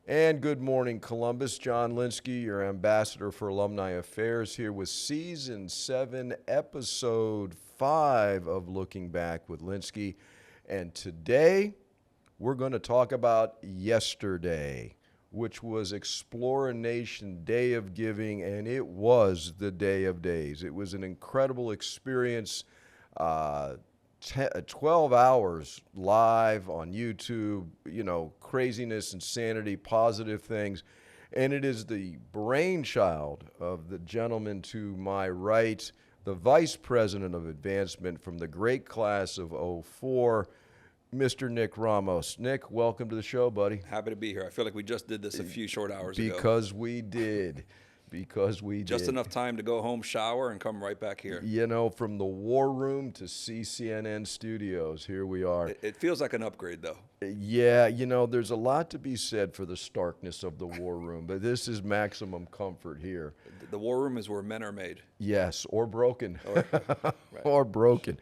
And good morning, Columbus. John Lynskey, your ambassador for alumni affairs, here with season 7, episode 5 of Looking Back with Lynskey. And today we're going to talk about yesterday, which was Exploration Day of Giving, and it was the day of days. It was an incredible experience. 12 hours live on YouTube, craziness, insanity, positive things. And it is the brainchild of the gentleman to my right, the Vice President of Advancement from the great class of '04, Mr. Nick Ramos. Nick, welcome to the show, buddy. Happy to be here. I feel like we just did this a few short hours ago. Because we did. Just enough time to go home, shower, and come right back here. From the War Room to CCNN Studios, here we are. It feels like an upgrade, though. Yeah, there's a lot to be said for the starkness of the War Room, but this is maximum comfort here. The War Room is where men are made. Yes, or broken. Right. Or broken.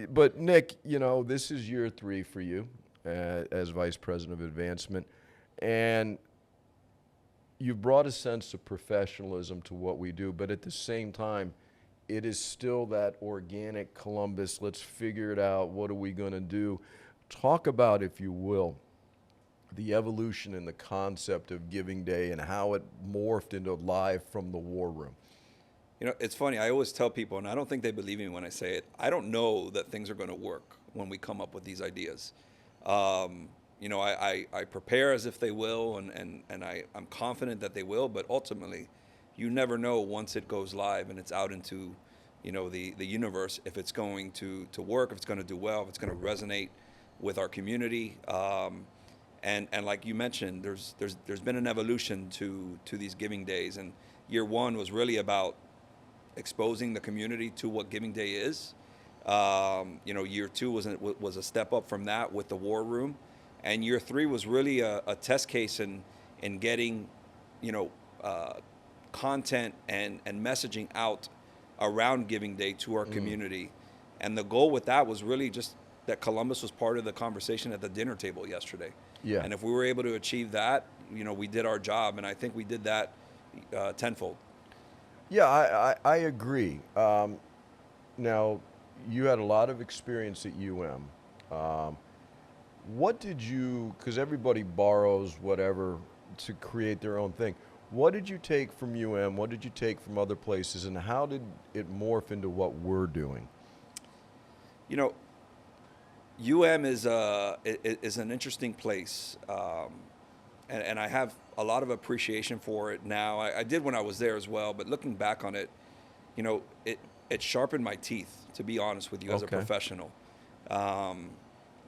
But, Nick, this is year 3 for you as Vice President of Advancement, and you've brought a sense of professionalism to what we do, but at the same time, it is still that organic Columbus. Let's figure it out. What are we going to do? Talk about, if you will, the evolution and the concept of Giving Day and how it morphed into live from the War Room. It's funny. I always tell people, and I don't think they believe me when I say it, I don't know that things are going to work when we come up with these ideas. I prepare as if they will, and I'm confident that they will, but ultimately, you never know once it goes live and it's out into, the universe, if it's going to work, if it's going to do well, if it's going to resonate with our community. And like you mentioned, there's been an evolution to these Giving Days, and year 1 was really about exposing the community to what Giving Day is. Year 2 was a step up from that with the War Room. And year 3 was really a test case in getting, content and messaging out around Giving Day to our community. And the goal with that was really just that Columbus was part of the conversation at the dinner table yesterday. Yeah. And if we were able to achieve that, we did our job. And I think we did that tenfold. Yeah, I agree. Now, you had a lot of experience at UM. What did you, because everybody borrows whatever to create their own thing. What did you take from UM? What did you take from other places? And how did it morph into what we're doing? UM is an interesting place. And I have a lot of appreciation for it now. I did when I was there as well, but looking back on it, it sharpened my teeth, to be honest with you, as a professional.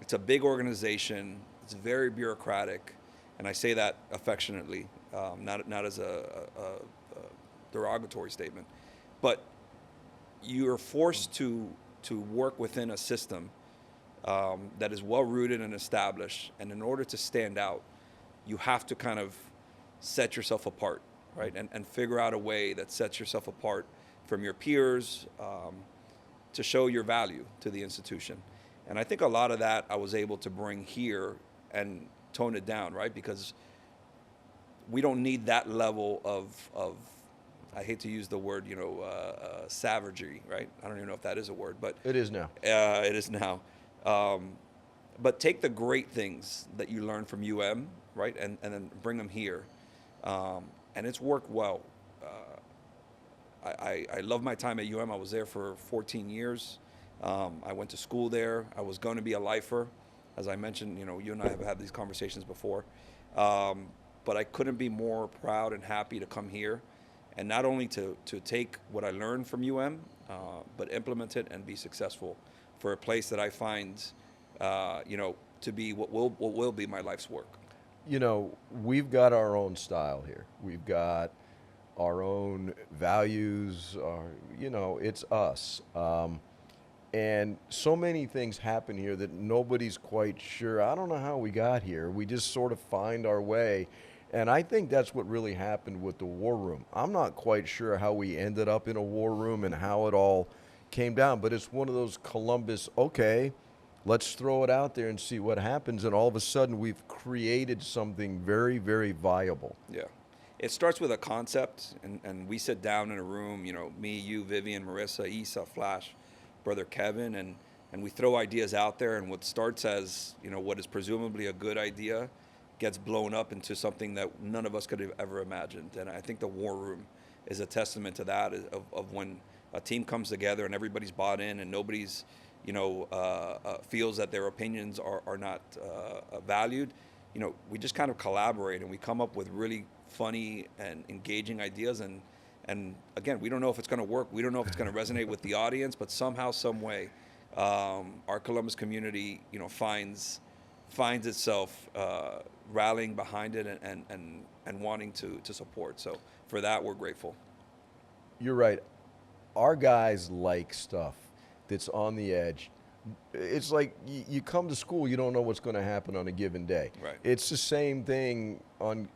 It's a big organization. It's very bureaucratic, and I say that affectionately, not as a derogatory statement. But you are forced to work within a system that is well rooted and established, and in order to stand out, you have to kind of set yourself apart, right? And figure out a way that sets yourself apart from your peers to show your value to the institution. And I think a lot of that I was able to bring here and tone it down, right? Because we don't need that level of I hate to use the word, savagery, right? I don't even know if that is a word, but It is now. It is now. But take the great things that you learn from UM, right, and then bring them here. And it's worked well. I love my time at UM. I was there for 14 years. I went to school there. I was going to be a lifer. As I mentioned, you and I have had these conversations before. But I couldn't be more proud and happy to come here and not only to take what I learned from UM, but implement it and be successful for a place that I find, to be what will be my life's work. We've got our own style here. We've got our own values. It's us. And so many things happen here that nobody's quite sure. I don't know how we got here. We just sort of find our way. And I think that's what really happened with the War Room. I'm not quite sure how we ended up in a War Room and how it all came down, but it's one of those Columbus, okay, let's throw it out there and see what happens. And all of a sudden, we've created something very, very viable. Yeah. It starts with a concept, and we sit down in a room, you know, me, you, Vivian, Marissa, Issa, Flash, brother Kevin, and we throw ideas out there, and what starts as, you know, what is presumably a good idea gets blown up into something that none of us could have ever imagined. And I think the War Room is a testament to that, of when a team comes together and everybody's bought in and nobody's, you know, feels that their opinions are not valued. You know, we just kind of collaborate and we come up with really funny and engaging ideas. And again, we don't know if it's going to work. We don't know if it's going to resonate with the audience, but somehow, some way, our Columbus community, you know, finds itself rallying behind it and wanting to support. So for that, we're grateful. You're right. Our guys like stuff that's on the edge. It's like you come to school, you don't know what's going to happen on a given day. Right. It's the same thing on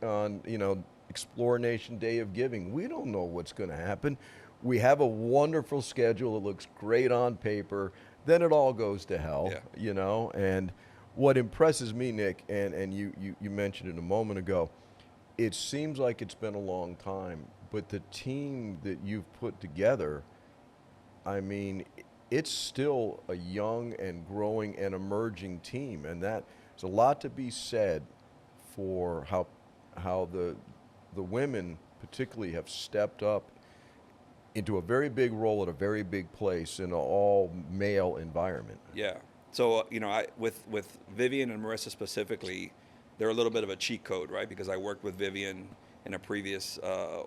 you know, Explore Nation Day of Giving. We don't know what's going to happen. We have a wonderful schedule. It looks great on paper. Then it all goes to hell, Yeah. you know. And what impresses me, Nick, and you mentioned it a moment ago, it seems like it's been a long time, but the team that you've put together, I mean, it's still a young and growing and emerging team, and that there's a lot to be said for how the women particularly have stepped up into a very big role at a very big place in an all male environment. Yeah. So, you know, with Vivian and Marissa specifically, they're a little bit of a cheat code, right? Because I worked with Vivian in a previous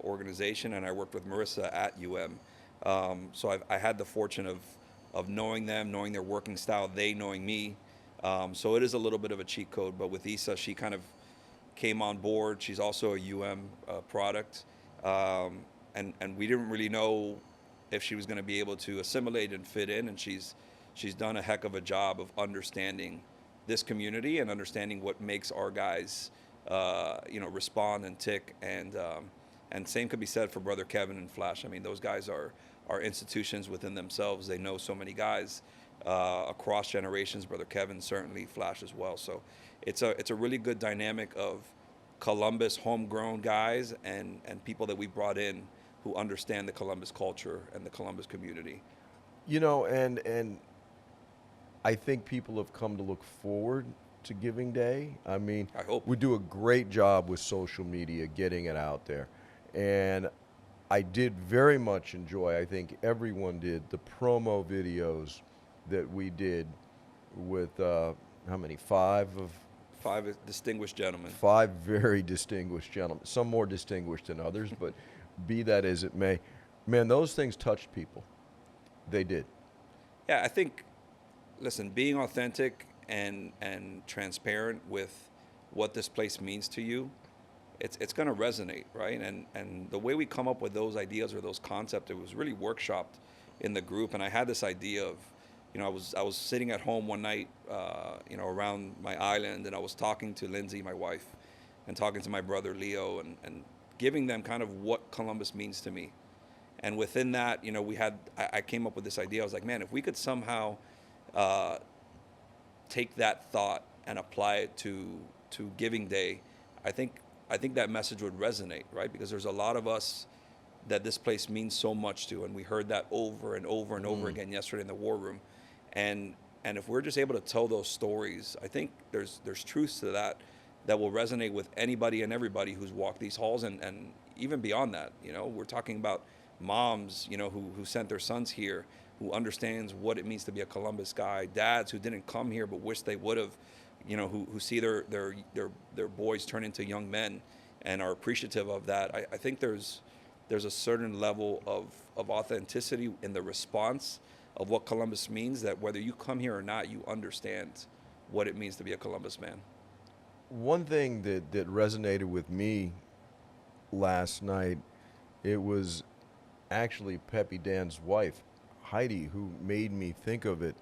organization, and I worked with Marissa at So I had the fortune of knowing them, knowing their working style, they knowing me. So it is a little bit of a cheat code. But with Issa, she kind of came on board. She's also a product. And we didn't really know if she was going to be able to assimilate and fit in. And she's done a heck of a job of understanding this community and understanding what makes our guys, you know, respond and tick. And same could be said for brother Kevin and Flash. I mean, those guys are institutions within themselves. They know so many guys across generations. Brother Kevin certainly, Flash as well. So it's a really good dynamic of Columbus homegrown guys and people that we brought in who understand the Columbus culture and the Columbus community. You know, and I think people have come to look forward to Giving Day. I mean, I hope. we do a great job with social media getting it out there. And I did very much enjoy, I think everyone did, the promo videos that we did with, how many, five distinguished gentlemen. Five very distinguished gentlemen, some more distinguished than others, but be that as it may. Man, those things touched people. They did. Yeah, I think, listen, being authentic and transparent with what this place means to you, it's going to resonate, right? And the way we come up with those ideas or those concepts, it was really workshopped in the group. And I had this idea of, you know, I was sitting at home one night, you know, around my island, and I was talking to Lindsay, my wife, and talking to my brother Leo, and giving them kind of what Columbus means to me. And within that, you know, I came up with this idea. I was like, man, if we could somehow take that thought and apply it to Giving Day, I think that message would resonate, right? Because there's a lot of us that this place means so much to, and we heard that over and over and over again yesterday in the War Room. And if we're just able to tell those stories, I think there's truths to that will resonate with anybody and everybody who's walked these halls, and even beyond that. You know, we're talking about moms, you know, who sent their sons here, who understands what it means to be a Columbus guy, dads who didn't come here but wish they would have, you know, who see their boys turn into young men and are appreciative of that. I think there's a certain level of authenticity in the response of what Columbus means, that whether you come here or not, you understand what it means to be a Columbus man. One thing that resonated with me last night, it was actually Peppy Dan's wife, Heidi, who made me think of it.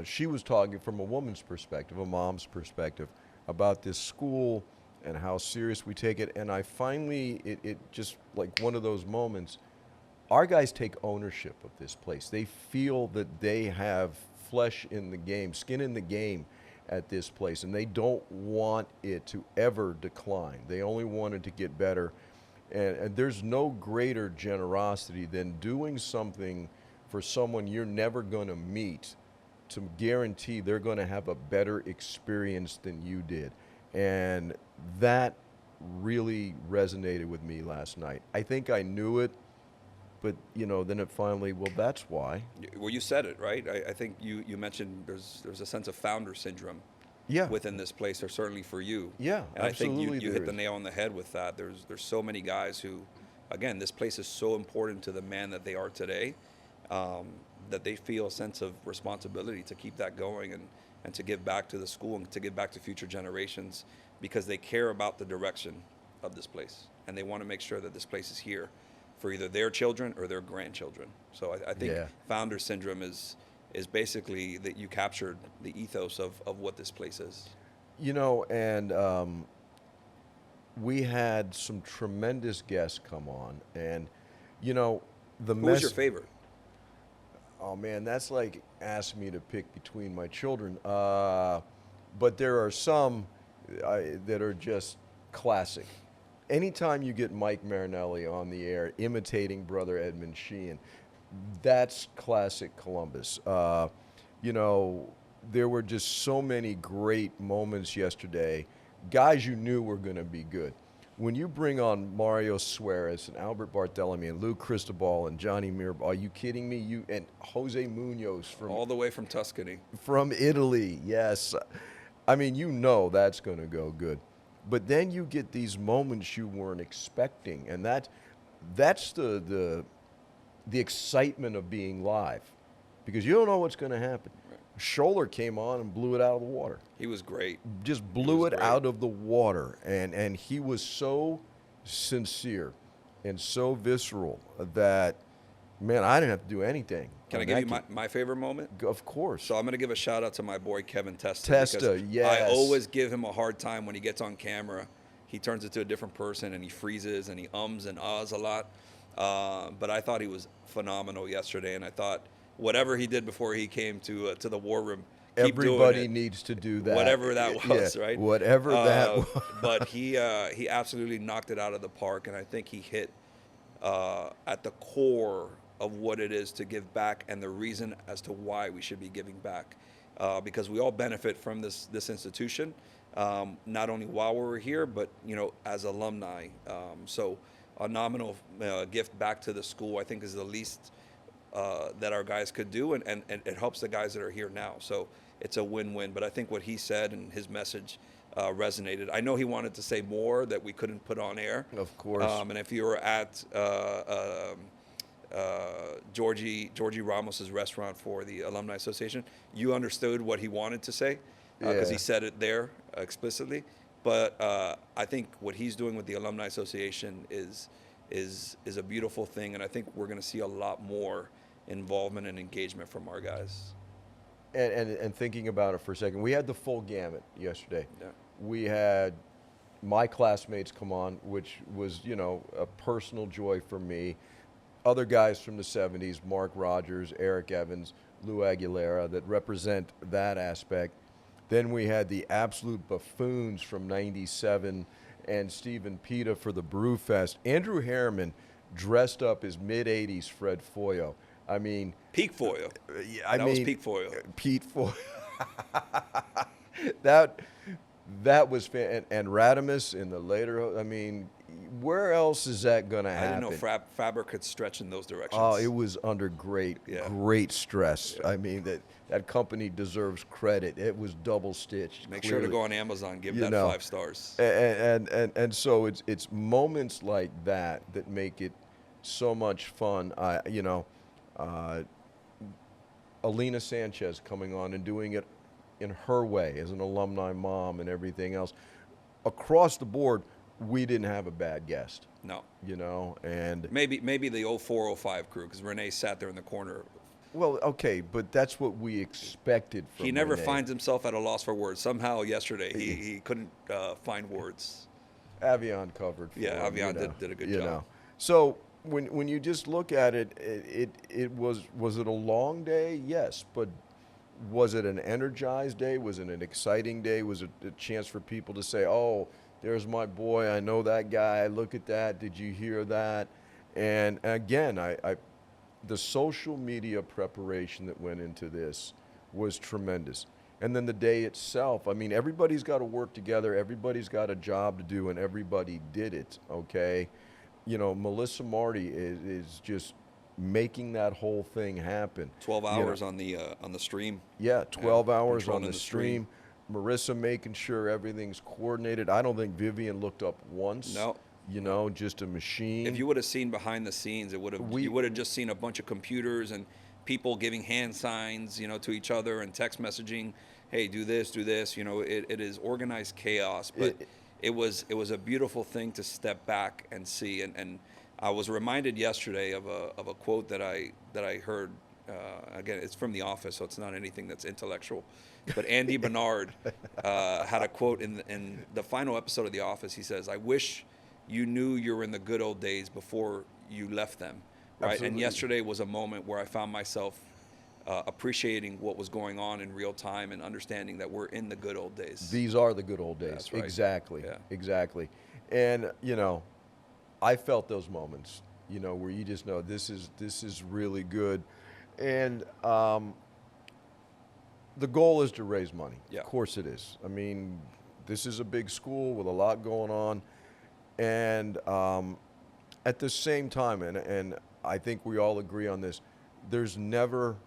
She was talking from a woman's perspective, a mom's perspective, about this school and how serious we take it. And I finally, it just like one of those moments, our guys take ownership of this place. They feel that they have flesh in the game, skin in the game at this place, and they don't want it to ever decline. They only want it to get better. And there's no greater generosity than doing something for someone you're never going to meet to guarantee they're going to have a better experience than you did. And that really resonated with me last night. I think I knew it, but, you know, then it finally, well, that's why. Well, you said it, right? I think you mentioned there's a sense of founder syndrome Yeah. within this place, or certainly for you. Yeah, and absolutely I think you there hit the is. nail on the head with that. There's so many guys who, again, this place is so important to the man that they are today, that they feel a sense of responsibility to keep that going and to give back to the school and to give back to future generations, because they care about the direction of this place, and they want to make sure that this place is here for either their children or their grandchildren. So I think Yeah. founder syndrome is basically that you captured the ethos of what this place is. You know, and we had some tremendous guests come on, and, you know, Who was your favorite? Oh man, that's like asking me to pick between my children. But there are some that are just classic. Anytime you get Mike Marinelli on the air imitating brother Edmund Sheehan, that's classic Columbus. You know, there were just so many great moments yesterday. Guys you knew were going to be good. When you bring on Mario Suarez and Albert Barthelemy and Lou Cristobal and Johnny Mir, are you kidding me? You and Jose Munoz All the way from Tuscany. from Italy, yes. I mean, you know that's going to go good. But then you get these moments you weren't expecting, and that's the excitement of being live, because you don't know what's going to happen. Scholler came on and blew it out of the water. He was great. Just blew was it great. out of the water, and he was so sincere and so visceral that, man, I didn't have to do anything. Can I give you my favorite moment? Of course. So I'm going to give a shout out to my boy Kevin Testa. Testa, because yes. I always give him a hard time when he gets on camera. He turns into a different person, and he freezes and he ums and ahs a lot. But I thought he was phenomenal yesterday, and I thought whatever he did before he came to the war room, keep Everybody doing it. needs to do that. Whatever that was, Yeah, right? Whatever that was. But he absolutely knocked it out of the park, and I think he hit at the core of what it is to give back and the reason as to why we should be giving back, because we all benefit from this institution, not only while we're here, but as alumni. So a nominal gift back to the school, I think, is the least that our guys could do, and it helps the guys that are here now. So it's a win-win. But I think what he said and his message resonated. I know he wanted to say more that we couldn't put on air. Of course. And if you were at Georgie Ramos's restaurant for the Alumni Association, you understood what he wanted to say, because he said it there explicitly. But I think what he's doing with the Alumni Association is a beautiful thing, and I think we're going to see a lot more involvement and engagement from our guys. And thinking about it for a second, we had the full gamut yesterday. Yeah. We had my classmates come on, which was, a personal joy for me. Other guys from the 70s, Mark Rogers, Eric Evans, Lou Aguilera, that represent that aspect. Then we had the absolute buffoons from 97 and Stephen Pita for the Brewfest. Andrew Harriman dressed up as mid-'80s Fred Foyo. I mean, Peak Foyo. That was Peak Foyo. Pete Foyo. that was and Radimus in the later. I mean, where else is that going to happen? I didn't know Faber could stretch in those directions. Oh, it was under great stress. Yeah. I mean, that company deserves credit. It was double stitched. Make sure to go on Amazon, give that 5 stars. And so it's moments like that make it so much fun. Alina Sanchez coming on and doing it in her way as an alumni mom and everything else. Across the board, we didn't have a bad guest. No. And maybe the 0405 crew, because Renee sat there in the corner. Well, okay, but that's what we expected from He never Renee. finds himself at a loss for words. Somehow yesterday he couldn't find words. Avion covered for him, Avion did a good job. So when you just look at it, it was it a long day? Yes, but Was it an energized day? Was it an exciting day? Was it a chance for people to say, oh, there's my boy, I know that guy, look at that, did you hear that? And again, the social media preparation that went into this was tremendous. And then the day itself, I mean, everybody's got to work together, everybody's got a job to do, and everybody did it, okay? You know, Melissa Marty is just making that whole thing happen. 12 hours on the stream. Yeah, 12 hours on controlling the the stream. Marissa making sure everything's coordinated. I don't think Vivian looked up once. No. You know, just a machine. If you would have seen behind the scenes, you would have just seen a bunch of computers and people giving hand signs, you know, to each other and text messaging, hey, do this, do this. You know, it is organized chaos, but it was a beautiful thing to step back and see. And I was reminded yesterday of a quote that I heard. Again, it's from The Office, so it's not anything that's intellectual. But Andy Bernard had a quote in the final episode of The Office. He says, "I wish you knew you were in the good old days before you left them." Right. Absolutely. And yesterday was a moment where I found myself appreciating what was going on in real time and understanding that we're in the good old days. These are the good old days. That's right. Exactly. Yeah. Exactly. And, you know, I felt those moments, you know, where you just know this is really good. And the goal is to raise money. Yeah. Of course it is. I mean, this is a big school with a lot going on. And at the same time, and I think we all agree on this, there's never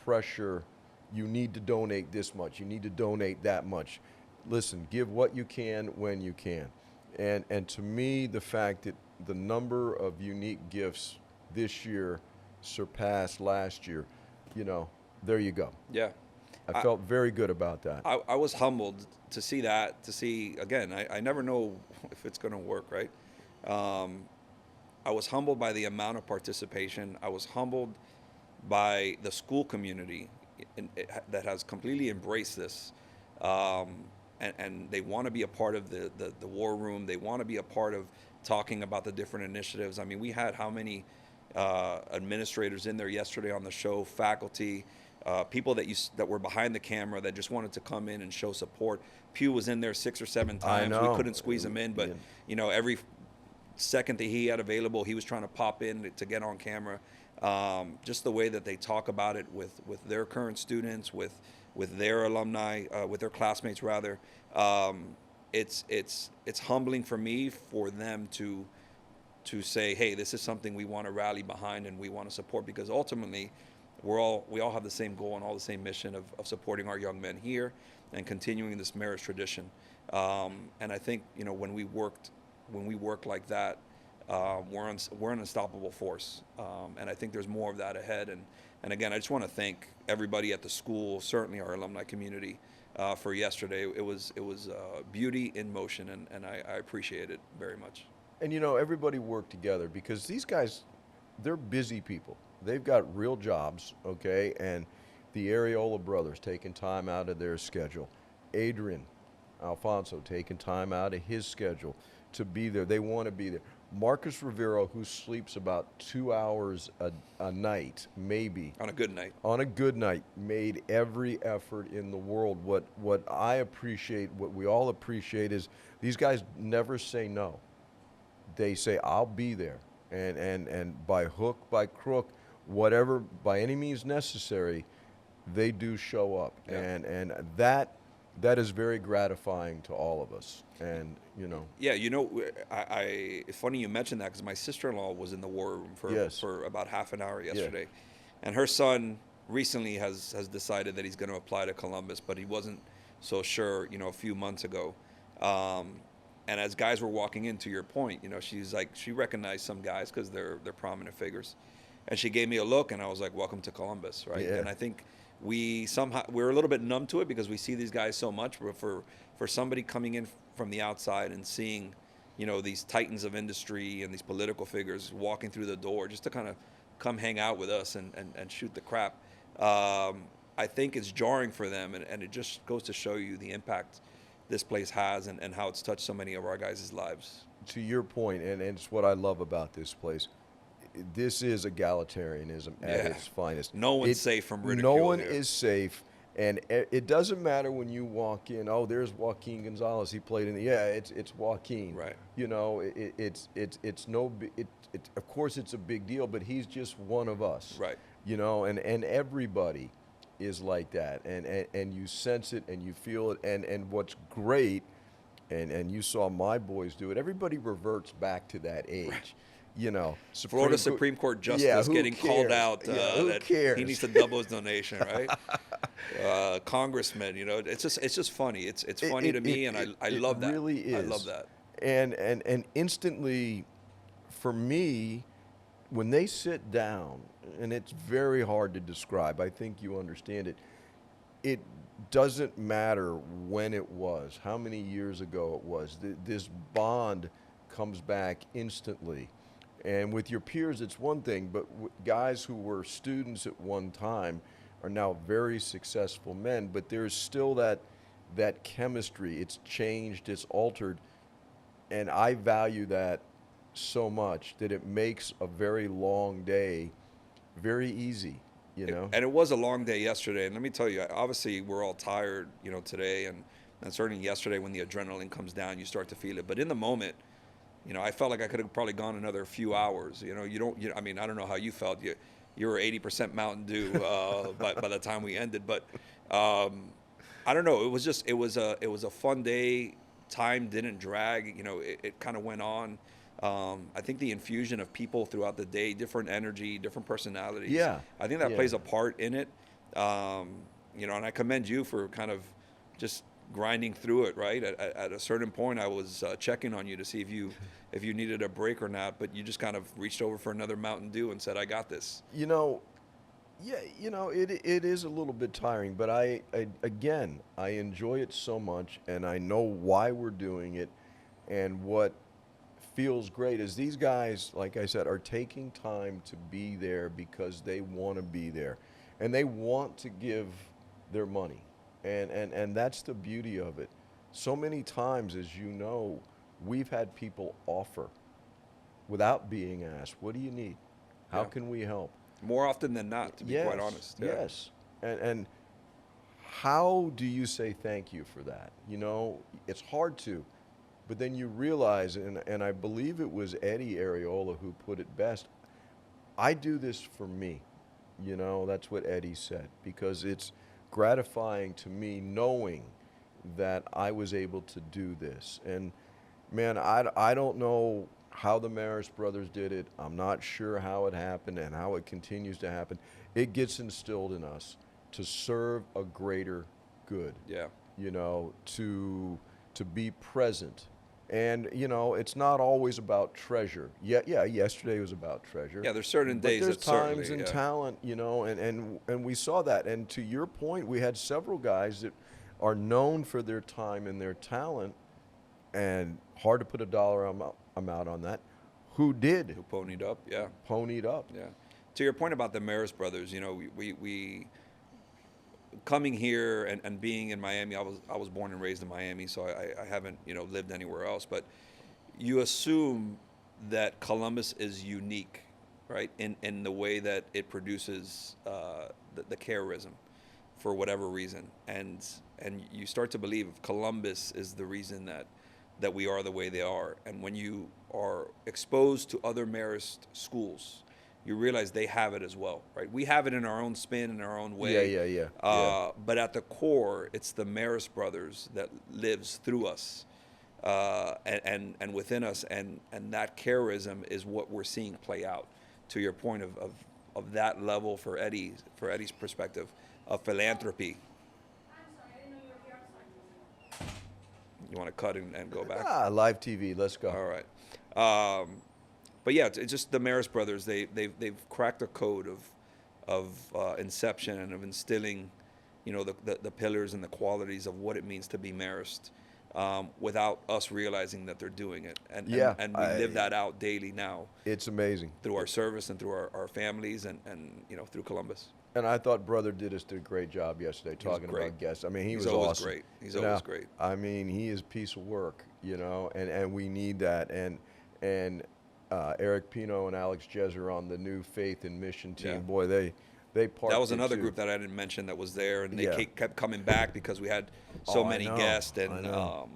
pressure. You need to donate this much. You need to donate that much. Listen, give what you can when you can. And to me, the fact that the number of unique gifts this year surpassed last year, you know, there you go. Yeah. I felt very good about that. I was humbled to see that, again, I never know if it's going to work, right? I was humbled by the amount of participation. I was humbled by the school community that has completely embraced this. And they want to be a part of the war room. They want to be a part of talking about the different initiatives. I mean, we had how many administrators in there yesterday on the show, faculty, people that were behind the camera that just wanted to come in and show support. Pew was in there 6 or 7 times. We couldn't squeeze him in, but you know, every second that he had available, he was trying to pop in to get on camera. Just the way that they talk about it with their current students, with their alumni, with their classmates rather. It's humbling for me for them to say, hey, this is something we want to rally behind and we want to support, because ultimately we all have the same goal and all the same mission of supporting our young men here and continuing this marriage tradition. And I think, you know, when we work like that, we're an unstoppable force. And I think there's more of that ahead. And again, I just want to thank everybody at the school, certainly our alumni community, for yesterday. It was beauty in motion, and I appreciate it very much. And, you know, everybody worked together because these guys, they're busy people. They've got real jobs, okay? And the Areola brothers taking time out of their schedule. Adrian Alfonso taking time out of his schedule to be there. They want to be there. Marcus Rivero, who sleeps about 2 hours a night, maybe. On a good night. On a good night, made every effort in the world. What I appreciate, what we all appreciate, is these guys never say no. They say, I'll be there. And by hook, by crook, whatever, by any means necessary, they do show up. Yeah. And that is very gratifying to all of us. And, you know. Yeah, you know, it's funny you mentioned that, because my sister-in-law was in the war room for about half an hour yesterday. Yeah. And her son recently has decided that he's going to apply to Columbus, but he wasn't so sure, you know, a few months ago. And as guys were walking in, to your point, you know, she's like, she recognized some guys because they're prominent figures. And she gave me a look, and I was like, welcome to Columbus, right? Yeah. And I think we're a little bit numb to it because we see these guys so much. But for somebody coming in from the outside and seeing, you know, these titans of industry and these political figures walking through the door just to kind of come hang out with us and shoot the crap, I think it's jarring for them. And it just goes to show you the impact this place has and how it's touched so many of our guys' lives. To your point, and it's what I love about this place, this is egalitarianism at its finest. No one's safe from ridicule. No one is safe, And it doesn't matter when you walk in. Oh, there's Joaquin Gonzalez. He played in the. Yeah, it's Joaquin. Right. You know, it's no. Of course, it's a big deal, but he's just one of us. Right. You know, and everybody is like that, and you sense it and you feel it, and what's great, and you saw my boys do it. Everybody reverts back to that age. Right. You know, Florida Supreme Court justice who getting called cares? out Who that cares? he needs to double his donation, right? Congressman, you know, it's just funny. It's funny to me, and I love that. It really is. I love that. And instantly, for me, when they sit down, and it's very hard to describe. I think you understand it. It doesn't matter when it was, how many years ago it was. This bond comes back instantly. And with your peers, it's one thing, but guys who were students at one time are now very successful men, but there's still that chemistry. It's changed, it's altered, and I value that so much that it makes a very long day very easy, you know. And it was a long day yesterday, and let me tell you, obviously we're all tired, you know, today, and certainly yesterday when the adrenaline comes down, you start to feel it. But in the moment, you know, I felt like I could have probably gone another few hours. You know, I mean, I don't know how you felt. You were 80% Mountain Dew by the time we ended, but I don't know. It was a fun day. Time didn't drag. You know, it kind of went on. I think the infusion of people throughout the day, different energy, different personalities. Yeah. I think that plays a part in it. You know, and I commend you for kind of just grinding through it, right? At a certain point, I was checking on you to see if you needed a break or not, but you just kind of reached over for another Mountain Dew and said, "I got this." You know, yeah, you know, it is a little bit tiring, but I enjoy it so much, and I know why we're doing it, and what feels great is these guys, like I said, are taking time to be there because they want to be there, and they want to give their money. And that's the beauty of it. So many times, as you know, we've had people offer without being asked, what do you need? How can we help? More often than not, to be quite honest. Yeah. Yes. And how do you say thank you for that? You know, it's hard to, but then you realize, and I believe it was Eddie Areola who put it best, I do this for me. You know, that's what Eddie said, because it's gratifying to me knowing that I was able to do this. And man, I don't know how the Maris brothers did it. I'm not sure how it happened and how it continues to happen. It gets instilled in us to serve a greater good. Yeah. You know, to be present. And, you know, it's not always about treasure. Yeah, yesterday was about treasure. Yeah, there's certain days there's that times certainly, and talent, you know, and we saw that. And to your point, we had several guys that are known for their time and their talent, and hard to put a dollar amount on that, who did. Who ponied up, yeah. Ponied up. Yeah. To your point about the Maris brothers, you know, we coming here and being in Miami, I was born and raised in Miami, so I haven't, you know, lived anywhere else. But you assume that Columbus is unique, right, in the way that it produces the charism for whatever reason, and you start to believe Columbus is the reason that we are the way they are. And when you are exposed to other Marist schools, you realize they have it as well, right? We have it in our own spin, in our own way. Yeah. But at the core, it's the Marist brothers that lives through us and within us, and that charism is what we're seeing play out. To your point of that level for Eddie's perspective of philanthropy. You want to cut and go back? Live TV. Let's go. All right. But yeah, it's just the Maris brothers. They've cracked a code of inception and of instilling, you know, the pillars and the qualities of what it means to be Marist, without us realizing that they're doing it. And we live that out daily now. It's amazing. Through our service and through our families and you know, through Columbus. And I thought Brother Dittus did a great job yesterday talking about guests. I mean, he's always awesome. great. He's always great. I mean, he is a piece of work, you know, and we need that. And Eric Pino and Alex Jezer on the new Faith and Mission team, boy, They parked That was it, another too. group that I didn't mention that was there, and they Yeah. kept coming back because we had so Oh, I many know. guests. I And know.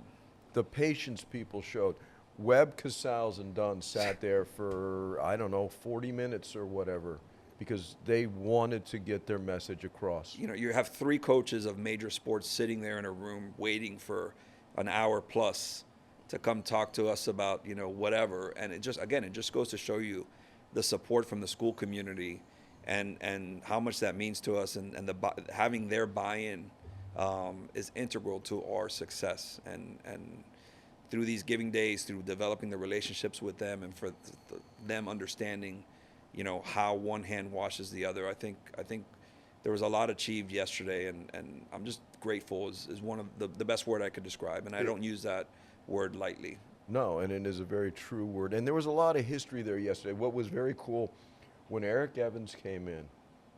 The patience people showed. Webb, Casals, and Dunn sat there for, I don't know, 40 minutes or whatever, because they wanted to get their message across. you know, you have three coaches of major sports sitting there in a room waiting for an hour plus to come talk to us about, you know, whatever. And it just, again, it just goes to show you the support from the school community and how much that means to us. And having their buy-in is integral to our success. And through these giving days, through developing the relationships with them, and for them understanding, you know, how one hand washes the other. I think there was a lot achieved yesterday, and I'm just grateful is one of the best word I could describe, and I don't use that word lightly. No, and it is a very true word. And there was a lot of history there yesterday. What was very cool, when Eric Evans came in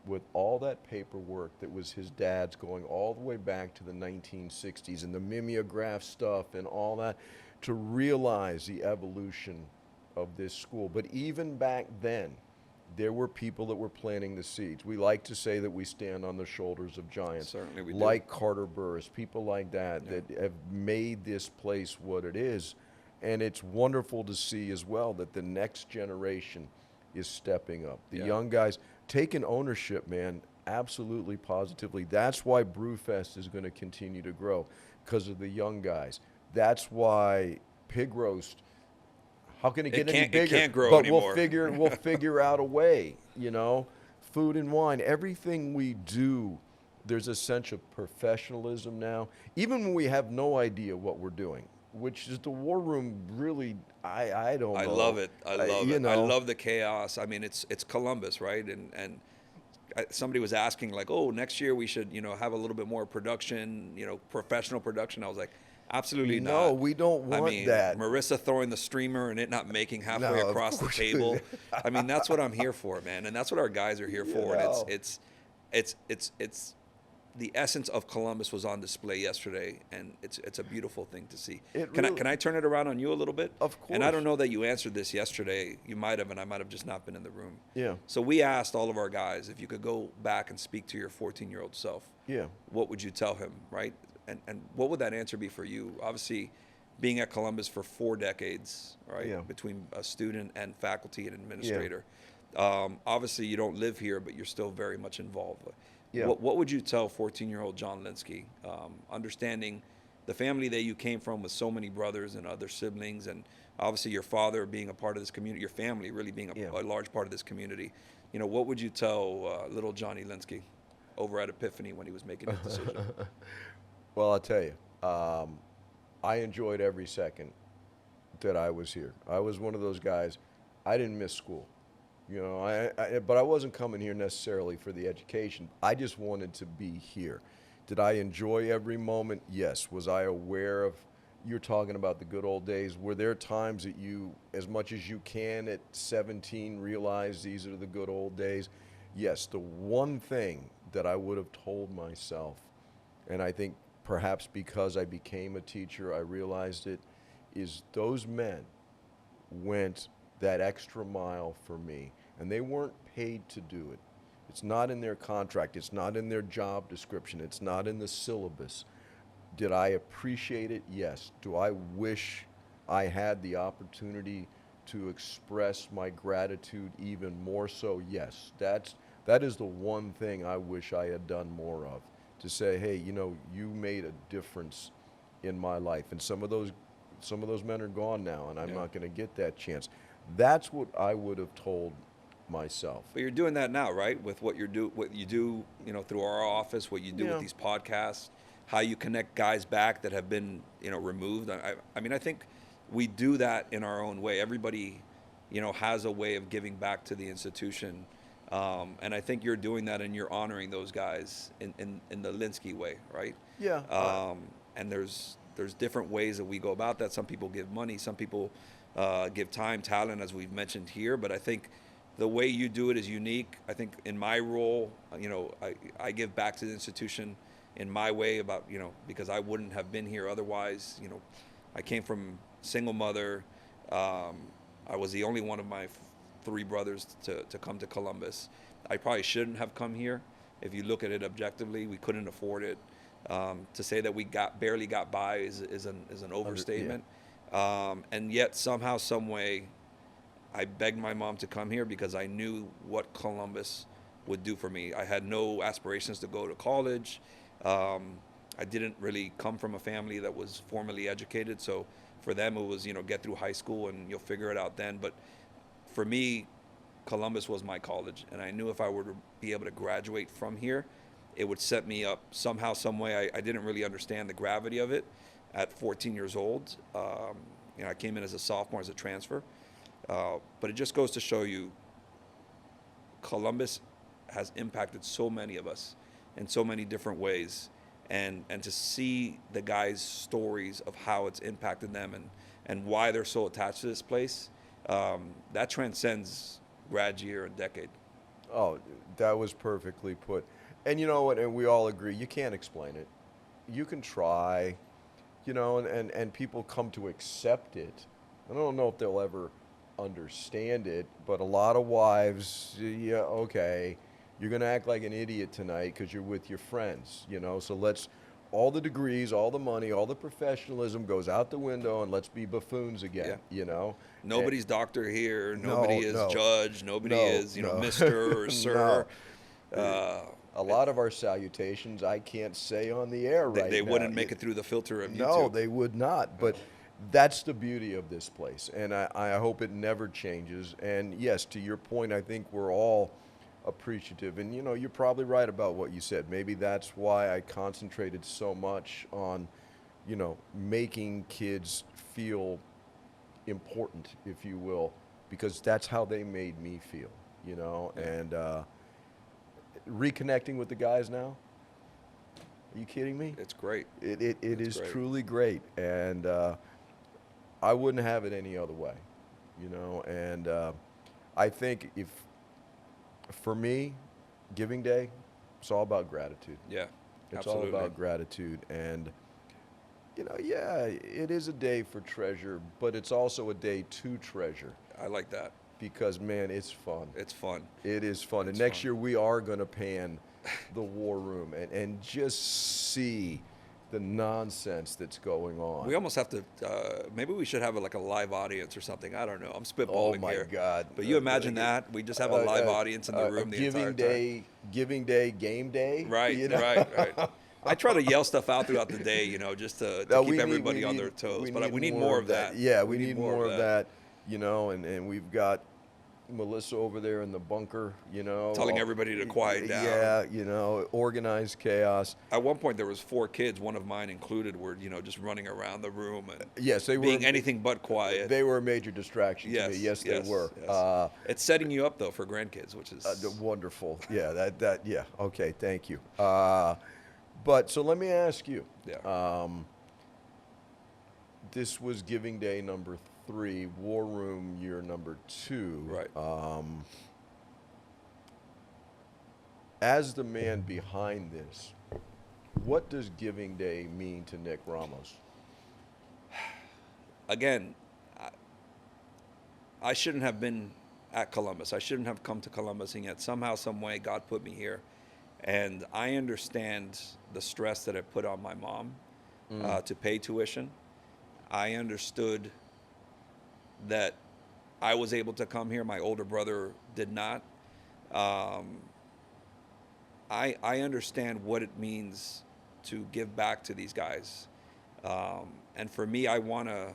with all that paperwork that was his dad's going all the way back to the 1960s and the mimeograph stuff and all that, to realize the evolution of this school. But even back then, there were people that were planting the seeds. We like to say that we stand on the shoulders of giants. Certainly we do. Like Carter Burris, people like that, that have made this place what it is. And it's wonderful to see as well that the next generation is stepping up. The young guys taking ownership, man, absolutely, positively. That's why Brewfest is going to continue to grow, because of the young guys. That's why Pig Roast, how can it get any bigger? It can't grow but anymore. we'll figure out a way, you know. Food and wine, everything we do, there's a sense of professionalism now, even when we have no idea what we're doing, which is the War Room really, I don't know. I love it. I love you it. know. I love the chaos. I mean, it's Columbus, right? And somebody was asking, like, oh, next year we should, you know, have a little bit more production, you know, professional production. I was like, absolutely not. No, we don't want I mean, that. Marissa throwing the streamer and it not making halfway No, of across the course. table. I mean, that's what I'm here for, man, and that's what our guys are here for. know. And it's the essence of Columbus was on display yesterday, and it's a beautiful thing to see. Can I turn it around on you a little bit? Of And I course. don't know that you answered this yesterday. You might have, and I might have just not been in the room. Yeah. So we asked all of our guys if you could go back and speak to your 14-year-old self. Yeah. What would you tell him, right? And what would that answer be for you? Obviously, being at Columbus for 4 decades, right? Yeah. Between a student and faculty and administrator. Obviously, you don't live here, but you're still very much involved. Yeah. What would you tell 14-year-old John Lynskey, understanding the family that you came from with so many brothers and other siblings, and obviously your father being a part of this community, your family really being a large part of this community? You know, what would you tell little Johnny Lynskey over at Epiphany when he was making his decision? Well, I'll tell you, I enjoyed every second that I was here. I was one of those guys, I didn't miss school. You know, but I wasn't coming here necessarily for the education. I just wanted to be here. Did I enjoy every moment? Yes. Was I aware of, you're talking about the good old days, were there times that you, as much as you can at 17, realize these are the good old days? Yes. The one thing that I would have told myself, and I think perhaps because I became a teacher, I realized it, is those men went that extra mile for me, and they weren't paid to do it. It's not in their contract. It's not in their job description. It's not in the syllabus. Did I appreciate it? Yes. Do I wish I had the opportunity to express my gratitude even more so? Yes. That is the one thing I wish I had done more of, to say, hey, you know, you made a difference in my life. And some of those men are gone now, and I'm not going to get that chance. That's what I would have told myself. But you're doing that now, right? With what you do, you know, through our office, what you do with these podcasts, how you connect guys back that have been, you know, removed. I mean, I think we do that in our own way. Everybody, you know, has a way of giving back to the institution. And I think you're doing that, and you're honoring those guys in the Lynskey way, right? Yeah. And there's different ways that we go about that. Some people give money, some people give time, talent, as we've mentioned here. But I think the way you do it is unique. I think in my role, you know, I give back to the institution in my way, about, you know, because I wouldn't have been here otherwise. You know, I came from single mother. I was the only one of my three brothers to come to Columbus. I probably shouldn't have come here. If you look at it objectively, we couldn't afford it. To say that we barely got by is an overstatement. And yet somehow, some way, I begged my mom to come here because I knew what Columbus would do for me. I had no aspirations to go to college. I didn't really come from a family that was formally educated, so for them it was, get through high school and you'll figure it out then. But for me, Columbus was my college, and I knew if I were to be able to graduate from here, it would set me up somehow, some way. I didn't really understand the gravity of it at 14 years old. I came in as a sophomore, as a transfer. But it just goes to show you, Columbus has impacted so many of us in so many different ways. And to see the guys' stories of how it's impacted them and why they're so attached to this place, that transcends grad year and decade. Oh, that was perfectly put. And you know what, and we all agree, you can't explain it. You can try, and people come to accept it. I don't know if they'll ever understand it, but a lot of wives, yeah, okay, you're going to act like an idiot tonight because you're with your friends, so all the degrees, all the money, all the professionalism goes out the window, and let's be buffoons again, Nobody's doctor here. Nobody is judge. Nobody is, no. Mr. or sir. A lot of our salutations I can't say on the air right now. They wouldn't make it through the filter of YouTube. No, they would not. But that's the beauty of this place, and I hope it never changes. And yes, to your point, I think we're all appreciative. And you're probably right about what you said. Maybe that's why I concentrated so much on, making kids feel important, if you will, because that's how they made me feel, and reconnecting with the guys now. Are you kidding me? It's great. It is great. Truly great, and I wouldn't have it any other way, and I think for me, Giving Day, it's all about gratitude. Yeah, it's absolutely. all about gratitude, and it is a day for treasure, but it's also a day to treasure. I like that. Because, man, it's fun. It's fun. It is fun. And next year we are going to pan the war room and just see the nonsense that's going on. We almost have to, maybe we should have a live audience or something. I don't know. I'm spitballing Oh, my here. God. But you imagine that? We just have a live audience in the room the entire time. Giving Day, game day. Right, right. I try to yell stuff out throughout the day, just to keep everybody on their toes. But we need more of that. Yeah, we need more of that, and we've got Melissa over there in the bunker, telling everybody to quiet down. Yeah, organized chaos. At one point, there was 4 kids, one of mine included, were just running around the room and yes, they being were anything but quiet. They were a major distraction to me. Yes, they were. Yes. It's setting you up though for grandkids, which is wonderful. Yeah, yeah. Okay, thank you. But so let me ask you. Yeah. This was Giving Day number 3, War Room year number 2. Right. As the man behind this, what does Giving Day mean to Nick Ramos? Again, I shouldn't have been at Columbus. I shouldn't have come to Columbus, and yet somehow, some way, God put me here. And I understand the stress that it put on my mom to pay tuition. I understood that I was able to come here. My older brother did not. I understand what it means to give back to these guys. And for me, I want to,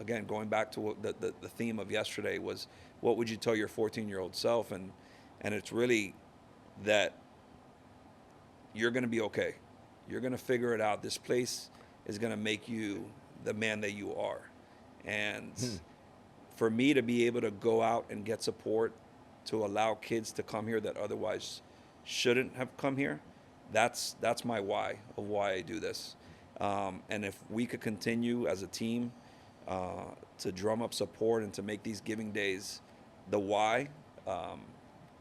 again, going back to what the theme of yesterday was, what would you tell your 14-year-old self? And it's really that you're going to be okay. You're going to figure it out. This place is going to make you the man that you are. And for me to be able to go out and get support, to allow kids to come here that otherwise shouldn't have come here, that's my why of why I do this. And if we could continue as a team to drum up support and to make these Giving Days the why,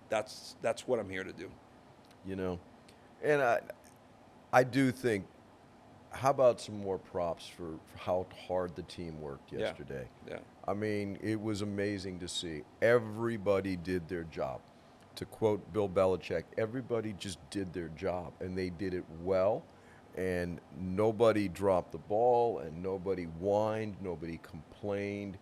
that's what I'm here to do. And I do think how about some more props for how hard the team worked yesterday? Yeah. I mean, it was amazing to see. Everybody did their job. To quote Bill Belichick, everybody just did their job, and they did it well. And nobody dropped the ball, and nobody whined, nobody complained.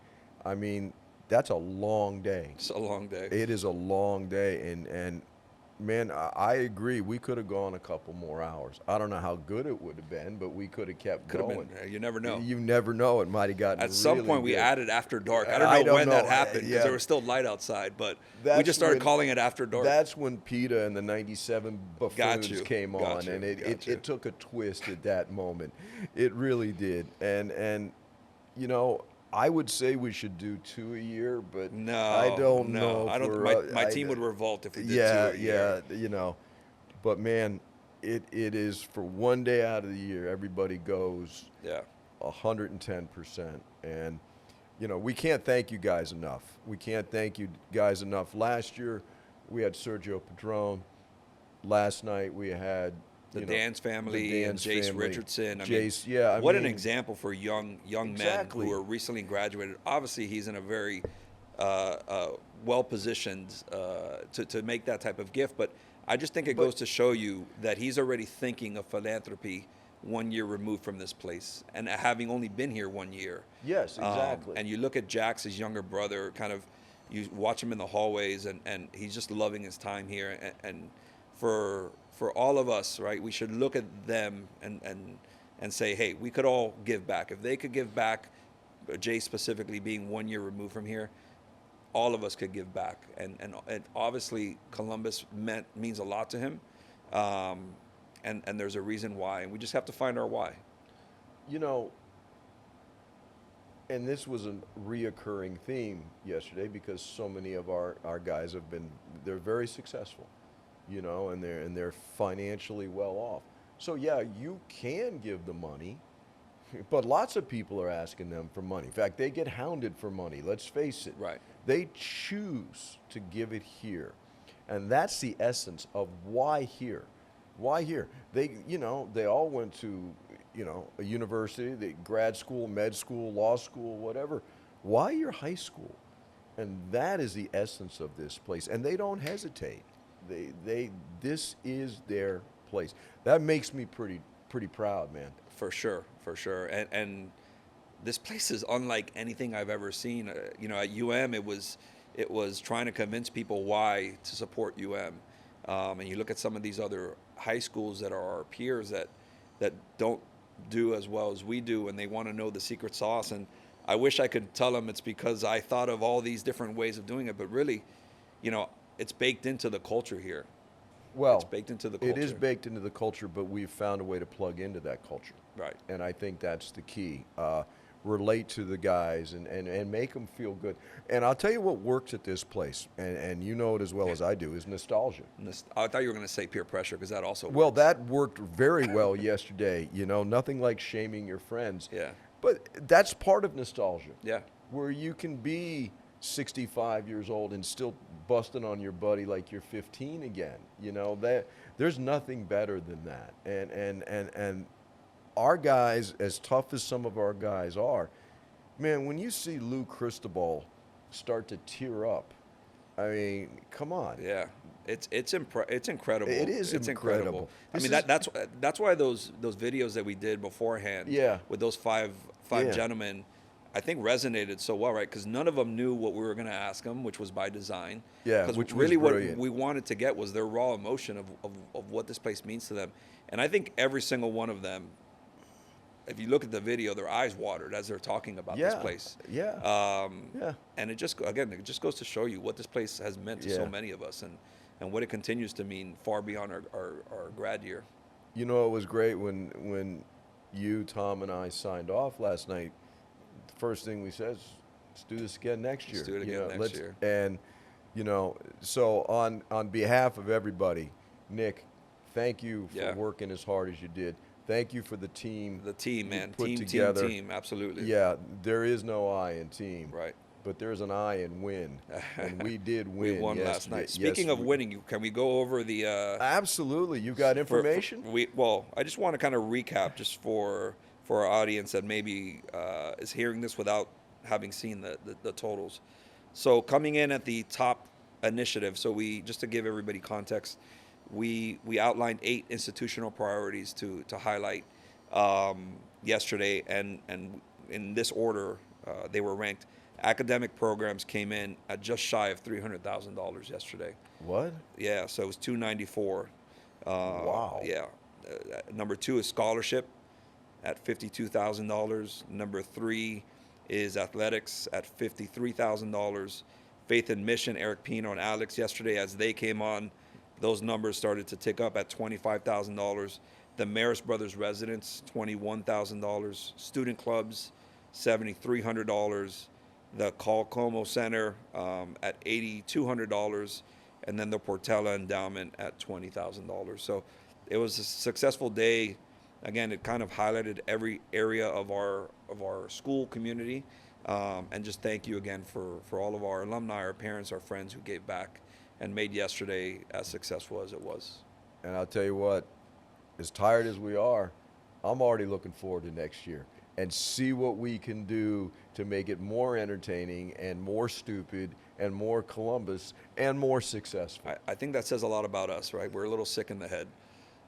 I mean, that's a long day. It's a long day. It is a long day, and man, I agree. We could have gone a couple more hours. I don't know how good it would have been, but we could have kept Could have going. been. You never know. You never know. It might have gotten At some really point, we good. added after dark. I I don't know don't when that know. happened because Yeah. there was still light outside, but we That's just started when- calling it after dark. That's when PETA and the 97 Buffoons you. came Got on, you. and Got you. it took a twist at that moment. It really did. And you know, I would say we should do 2 a year, but no, I don't no, know. I if don't. we're, My team would revolt if we did Yeah, 2 a year. yeah, you know. But man, it is for one day out of the year, everybody goes Yeah. 110%. And, you know, we can't thank you guys enough. We can't thank you guys enough. Last year, we had Sergio Padron. Last night, we had The you know, Dan's family the and Dan's Jace family. Richardson. Jace, yeah. I what an mean, example for young Exactly. men who are recently graduated. Obviously, he's in a very well positioned to make that type of gift. But I just think it goes to show you that he's already thinking of philanthropy 1 year removed from this place, and having only been here 1 year. Yes, exactly. And you look at Jax, his younger brother, kind of, you watch him in the hallways, and he's just loving his time here. And for all of us, right, we should look at them and say, hey, we could all give back. If they could give back, Jay specifically being 1 year removed from here, all of us could give back. And obviously Columbus means a lot to him. And there's a reason why, and we just have to find our why. You know, and this was a reoccurring theme yesterday because so many of our guys have been, they're very successful, you know, and they're financially well off. So yeah, you can give the money, but lots of people are asking them for money. In fact, they get hounded for money, let's face it. Right. They choose to give it here. And that's the essence of why here. Why here? They, you know, they all went to, you know, a university, grad school, med school, law school, whatever. Why your high school? And that is the essence of this place. And they don't hesitate. This is their place. That makes me pretty proud, man. For sure. And this place is unlike anything I've ever seen. You know, at UM, it was trying to convince people why to support UM. And you look at some of these other high schools that are our peers that don't do as well as we do, and they want to know the secret sauce. And I wish I could tell them it's because I thought of all these different ways of doing it, but really, you know, it's baked into the culture here. Well, It's baked into the culture. it is baked into the culture, but we've found a way to plug into that culture. Right. And I think that's the key. Relate to the guys and make them feel good. And I'll tell you what works at this place, and you know it as well as I do, is nostalgia. I thought you were going to say peer pressure, because that also Well, works. that worked very well yesterday. You know, nothing like shaming your friends. Yeah. But that's part of nostalgia. Yeah. Where you can be 65 years old and still busting on your buddy like you're 15 again. You know, there's nothing better than that. And our guys, as tough as some of our guys are, man, when you see Lou Cristobal start to tear up, I mean, come on. Yeah, it's incredible. It is It's incredible. I mean, This that's why those videos that we did beforehand, Yeah. with those five Yeah. gentlemen, I think resonated so well, right? Because none of them knew what we were going to ask them, which was by design. Yeah, Because which was really what brilliant. we wanted to get was their raw emotion of what this place means to them. And I think every single one of them, if you look at the video, their eyes watered as they're talking about this place. Yeah. Yeah. And it just goes to show you what this place has meant to so Yeah. many of us, and what it continues to mean far beyond our grad year. You know, it was great when you, Tom, and I signed off last night. The first thing we said is, let's do this again next year. Let's do it You again know, next year. And, you know, so on behalf of everybody, Nick, thank you for Yeah. working as hard as you did. Thank you for the team. The team, you man. put Team, together. team, absolutely. Yeah, there is no I in team. Right. but there's an I in win, and we did We win. won last yesterday. night. Speaking of winning, can we go over the? Absolutely, you got information. I just want to kind of recap just for our audience that maybe is hearing this without having seen the totals. So coming in at the top initiative. So just to give everybody context, we outlined 8 institutional priorities to highlight yesterday, and in this order they were ranked. Academic programs came in at just shy of $300,000 yesterday. What? Yeah, so it was 294. Wow. Yeah. Number 2 is scholarship at $52,000. Number 3 is athletics at $53,000. Faith and mission, Eric Pino and Alex yesterday, as they came on, those numbers started to tick up at $25,000. The Maris Brothers residence, $21,000. Student clubs, $7,300. The Call Como Center at $8,200, and then the Portela Endowment at $20,000. So it was a successful day. Again, it kind of highlighted every area of our school community, and just thank you again for all of our alumni, our parents, our friends who gave back and made yesterday as successful as it was. And I'll tell you what, as tired as we are, I'm already looking forward to next year and see what we can do to make it more entertaining and more stupid and more Columbus and more successful. I think that says a lot about us, right? We're a little sick in the head.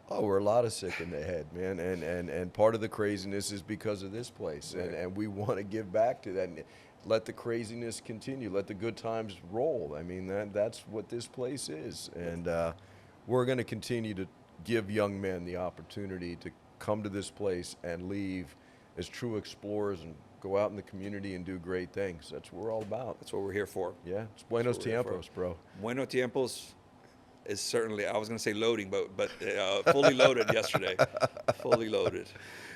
Oh, we're a lot of sick in the head, man. And part of the craziness is because of this place. Right. And we want to give back to that. And let the craziness continue. Let the good times roll. I mean, that's what this place is. And we're going to continue to give young men the opportunity to come to this place and leave as true explorers and go out in the community and do great things. That's what we're all about. That's what we're here for. Yeah, it's Buenos Tiempos, bro. Bueno Tiempos is certainly, I was going to say loading, but fully loaded yesterday. Fully loaded.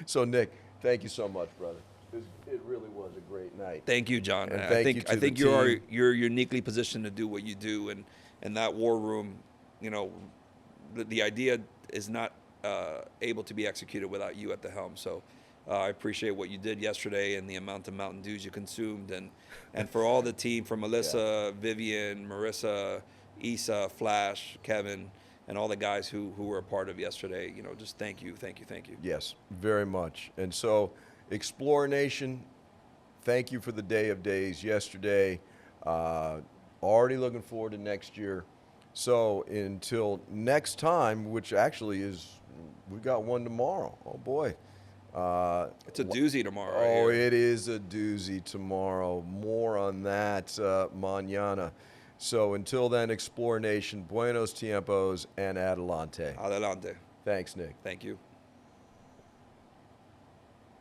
So, Nick, thank you so much, brother. It really was a great night. Thank you, John. And I think the you're uniquely positioned to do what you do, and that war room, the idea is not able to be executed without you at the helm. So I appreciate what you did yesterday and the amount of Mountain Dews you consumed, and for all the team, from Melissa, Vivian, Marissa, Isa, Flash, Kevin, and all the guys who were a part of yesterday. Just thank you. Yes, very much. And so, Explorer Nation, thank you for the day of days yesterday. Already looking forward to next year. So until next time, which actually is, we got one tomorrow. Oh boy. It's a doozy tomorrow. Oh, it is a doozy tomorrow. More on that mañana. So until then, Explorer Nation, Buenos Tiempos, and Adelante. Adelante. Thanks, Nick. Thank you.